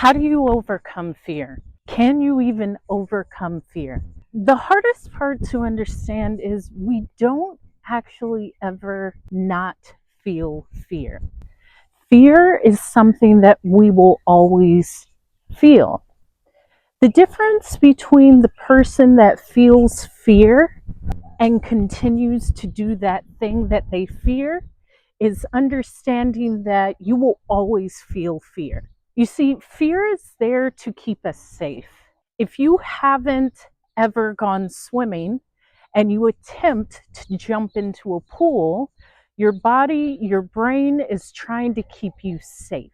How do you overcome fear? Can you even overcome fear? The hardest part to understand is we don't actually ever not feel fear. Fear is something that we will always feel. The difference between the person that feels fear and continues to do that thing that they fear is understanding that you will always feel fear. You see, fear is there to keep us safe. If you haven't ever gone swimming and you attempt to jump into a pool, your body, your brain is trying to keep you safe.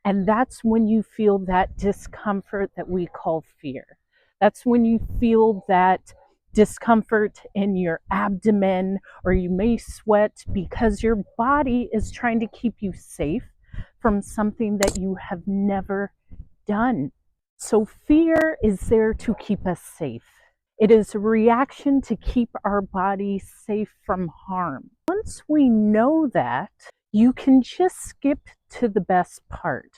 And that's when you feel that discomfort that we call fear. That's when you feel that discomfort in your abdomen, or you may sweat because your body is trying to keep you safe from something that you have never done. So, fear is there to keep us safe. It is a reaction to keep our body safe from harm. Once we know that, you can just skip to the best part,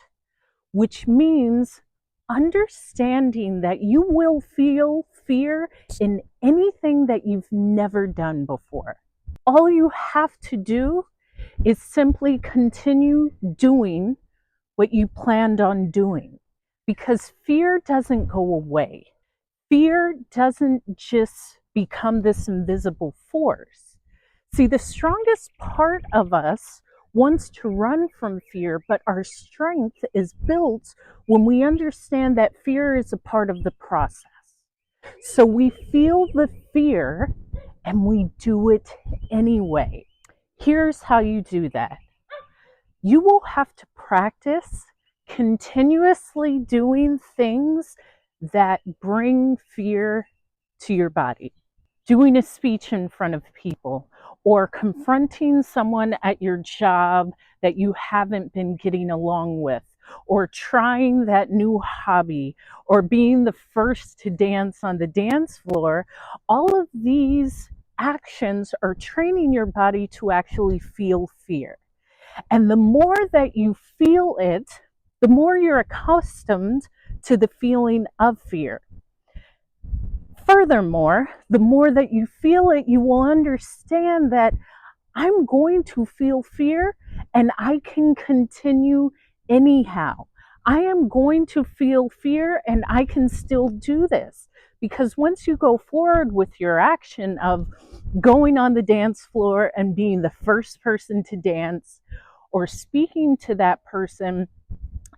which means understanding that you will feel fear in anything that you've never done before. All you have to do is simply continue doing what you planned on doing, because fear doesn't go away. Fear doesn't just become this invisible force. See, the strongest part of us wants to run from fear, but our strength is built when we understand that fear is a part of the process. So we feel the fear and we do it anyway. Here's how you do that. You will have to practice continuously doing things that bring fear to your body. Doing a speech in front of people, or confronting someone at your job that you haven't been getting along with, or trying that new hobby, or being the first to dance on the dance floor. All of these actions are training your body to actually feel fear. And the more that you feel it, the more you're accustomed to the feeling of fear. Furthermore, the more that you feel it, you will understand that I'm going to feel fear and I can continue anyhow. I am going to feel fear and I can still do this. Because once you go forward with your action of going on the dance floor and being the first person to dance, or speaking to that person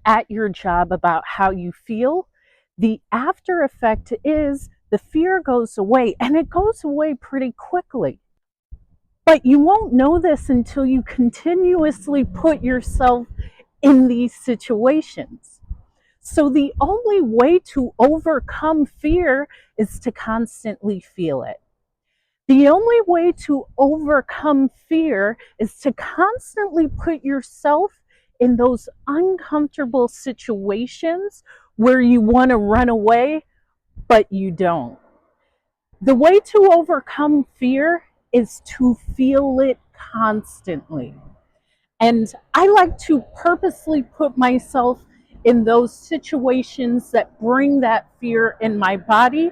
at your job about how you feel, the after effect is the fear goes away, and it goes away pretty quickly. But you won't know this until you continuously put yourself in these situations. So the only way to overcome fear is to constantly feel it. The only way to overcome fear is to constantly put yourself in those uncomfortable situations where you want to run away, but you don't. The way to overcome fear is to feel it constantly. And I like to purposely put myself in those situations that bring that fear in my body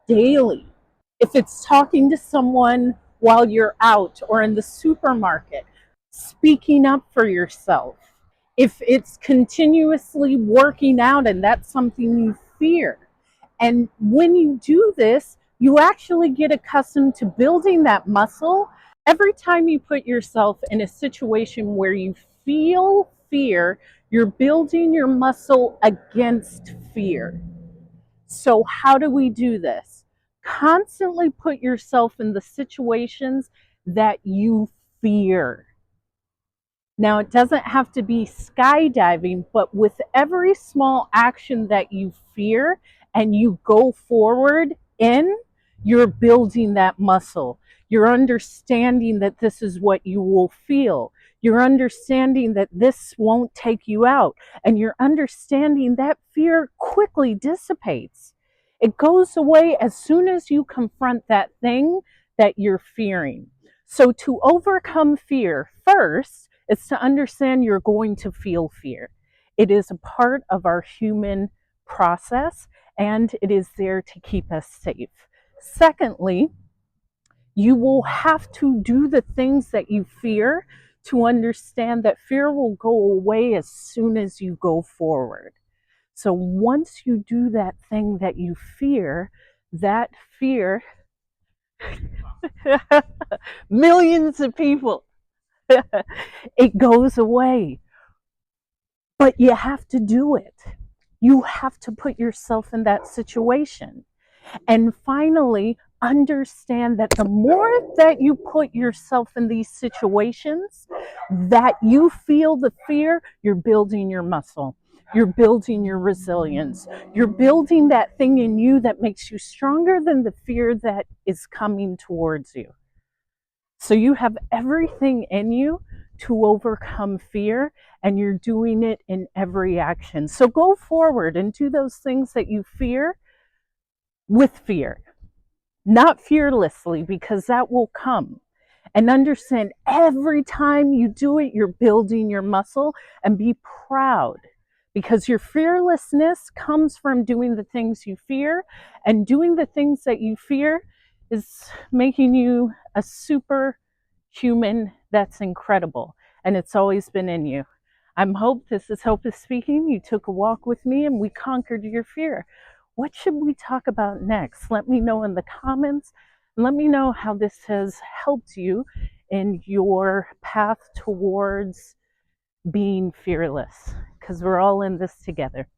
daily. If it's talking to someone while you're out or in the supermarket, speaking up for yourself. If it's continuously working out and that's something you fear. And when you do this, you actually get accustomed to building that muscle. Every time you put yourself in a situation where you feel fear, you're building your muscle against fear. So, how do we do this? Constantly put yourself in the situations that you fear. Now, it doesn't have to be skydiving, but with every small action that you fear and you go forward in, you're building that muscle. You're understanding that this is what you will feel. You're understanding that this won't take you out. And you're understanding that fear quickly dissipates. It goes away as soon as you confront that thing that you're fearing. So, to overcome fear, first, it's to understand you're going to feel fear. It is a part of our human process, and it is there to keep us safe. Secondly, you will have to do the things that you fear to understand that fear will go away as soon as you go forward. So once you do that thing that you fear, that fear, millions of people, it goes away. But you have to do it. You have to put yourself in that situation. And finally, understand that the more that you put yourself in these situations, that you feel the fear, you're building your muscle. You're building your resilience. You're building that thing in you that makes you stronger than the fear that is coming towards you. So you have everything in you to overcome fear, and you're doing it in every action. So go forward and do those things that you fear with fear, not fearlessly, because that will come. And understand every time you do it, you're building your muscle, and be proud, because your fearlessness comes from doing the things you fear, and doing the things that you fear is making you a super human that's incredible, and it's always been in you. I'm Hope. This is Hope is Speaking. You took a walk with me and we conquered your fear. What should we talk about next? Let me know in the comments. Let me know how this has helped you in your path towards being fearless, because we're all in this together.